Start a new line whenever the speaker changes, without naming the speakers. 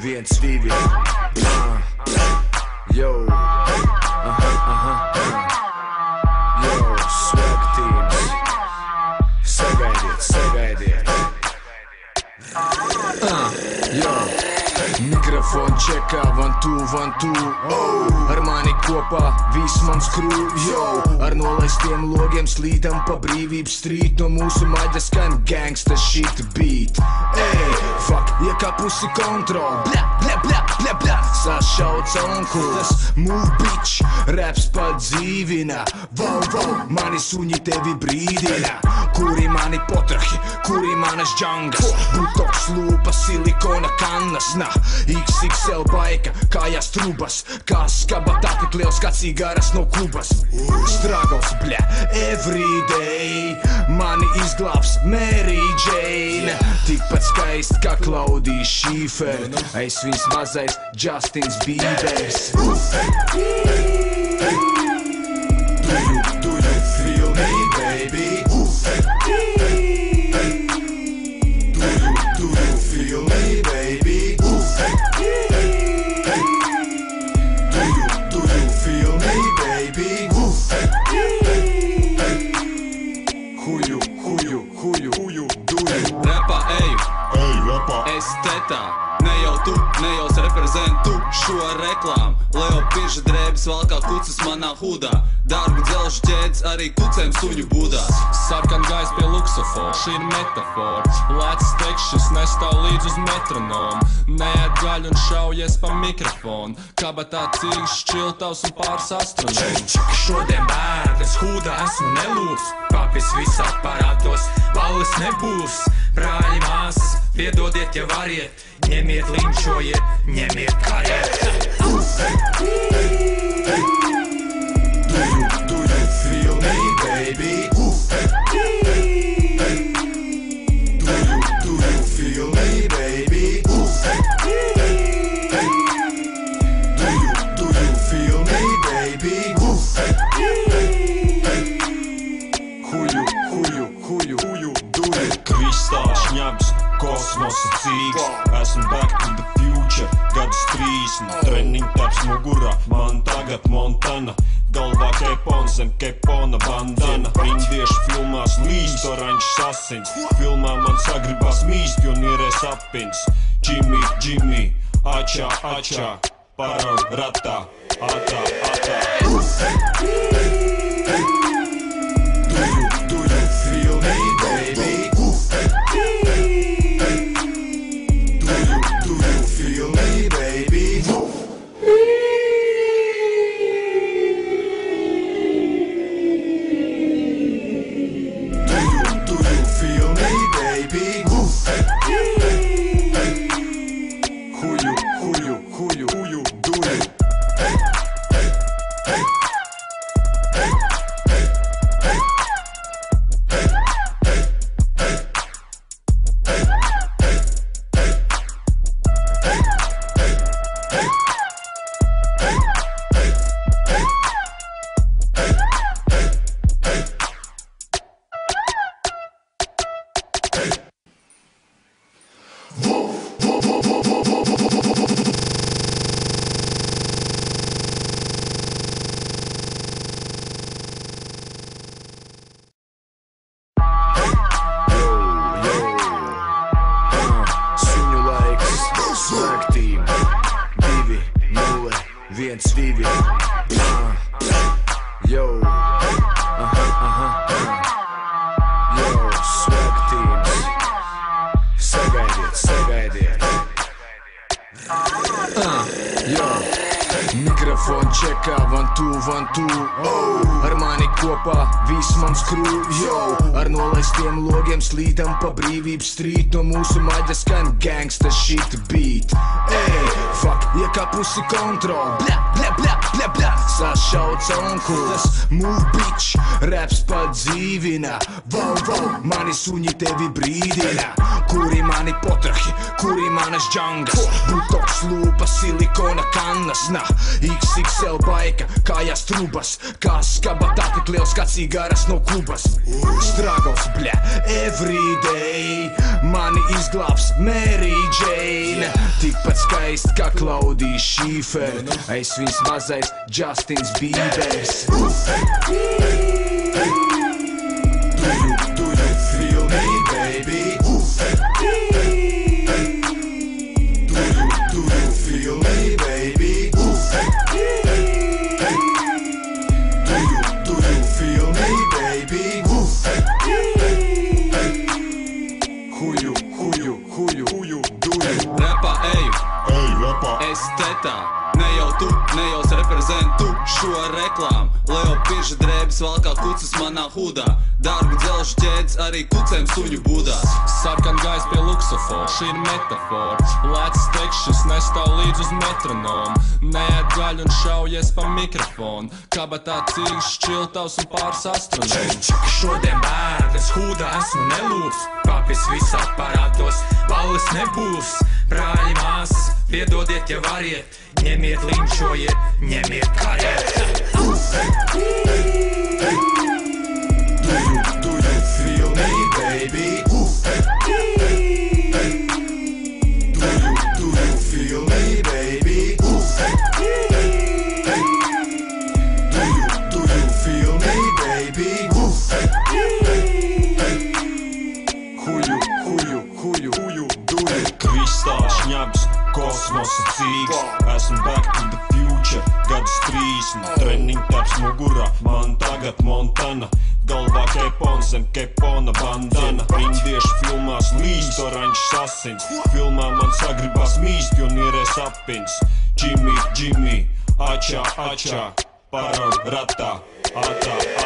1, 2, yo, yo, swag teams, sagaidiet, yo, mikrofon čekā, 1, 2, ar mani kopā viss mans crew, yo, ar nolaistiem logiem slīdam pa brīvības strīt, no mūsu maģa skan gangsta shit beat. Ej, fuck, iekāpusi kontrol, bļa, bļa, bļa, bļa, bļa, sašauca onkulis, move bitch, raps padzīvina, wow, wow, mani suņi tevi brīdina, kuri mani potrahi, kuri manas džangas, butoks lūpas, silikona kannas, na, XXL baika, kājās trubas, kā skabata tik liels kā cigaras no Kubas. Struggles, bļa, everyday, mani izglābs Mary Jane, tikpat skaisti kā Klaudija Šīfer, es viņas mazais Justins Biebers. Do you feel me, baby? Do you feel me, baby? Do you feel me, baby? Who you do you?
Rapā eju, es tetā, ne jau tu, ne jau es reprezentu šo reklāmu. Leo pirža drēbes valkā kucas manā hudā, darbu dzelžu ķēdes arī kucēm suņu būdās.
Sarkan gais pie luksofora, šī ir metafora, lēts tekšs nestāv līdz uz metronomu, neēd gaļu un šaujies pa mikrofonu, kabatā cīgs, šķiltavs un pāris astronomu.
Šodien bērnes hudā esmu nelūks, papis visā parātos, balles nebūs, brāļi māsas, piedodiet, ja variet, ņemiet linčojiet, ņemiet kariet. Do you feel me, baby? Do you feel me, baby? Do you feel me, baby? Who you do you?
Kristāls ņabs, kosmosa cīgs, esmu back to the future, gadus 30, treniņtaps mugurā, man tagad Montana, galvā kepons, zem kepona bandana, indiešu filmās līst oranžs asins, filmā man sagribās mīst, jo nierēs apins, Jimmy, ačā, paraun ratā, atā.
Do you feel me, baby? Do you feel me, baby? Do you feel me, baby? Who you do you?
Swag team, 2, 0, 1, 2, yo, yo, swag teams, sagaidiet, yo, mikrofon čekā, 1, 2, ar mani kopā viss mans crew, yo, ar nolaistiem logiem slīdam pa brīvības strīt, no mūsu maģa skan gangsta shit beat. Ej, fuck, iekāpusi kontrol, bļa, bļa, bļa, bļa, bļa, sašauca onkulis, move bitch, Raps pat dzīvina, vau, mani suņi tevi brīdina. Kuri mani potrahi, kuri manas džangas, butoks lūpas, silikona kannas, XXL baika, kājas trubas, kā skabatā tik liels kā cigaras no Kubas. Struggles, bļa, everyday, mani izglābs Mary Jane. Tikpat skaisti kā Klaudija Šīfer, es viņas mazais Justins Biebers. Do you feel me, baby? Do you feel me, baby? Do you feel me, baby? Who you do you?
Rapā eju,
rapā.
es tetā. Ne jau tu, ne jau es reprezentu šo reklāmu. Leo Pirža drēbes valkā kucas manā hudā. Darbu dzelžu ķēdes arī kucēm suņu būdās.
Sarkan gais pie luksofora, šī ir metafora. Lētas tekšas nestāv līdz uz metronomu. Neēd gaļu un šaujies pa mikrofonu. Kabatā cīgs, šķiltavs un pāris astronoms.
Šodien bērdas hudā esmu nelūks. Papis visā parātos, balles nebūs. Brāļi māsas, piedodiet, ja variet. Ņemiet, linčojiet, ņemiet, kariet.
Do you feel me, baby? Do you feel me, baby? Do you feel me, baby? Who you do you?
Kristāls šņabs, kosmosa cīgs. Esmu back to the future, gadus 30. Treniņtaps mugurā, man tagad Montana. Galvā kepons, zem kepona bandana. Indiešu filmās līst oranžs asins. Filmā man sagribās mīst, jo nierēs apins. Jimmy, Ačā, paraug ratā, atā.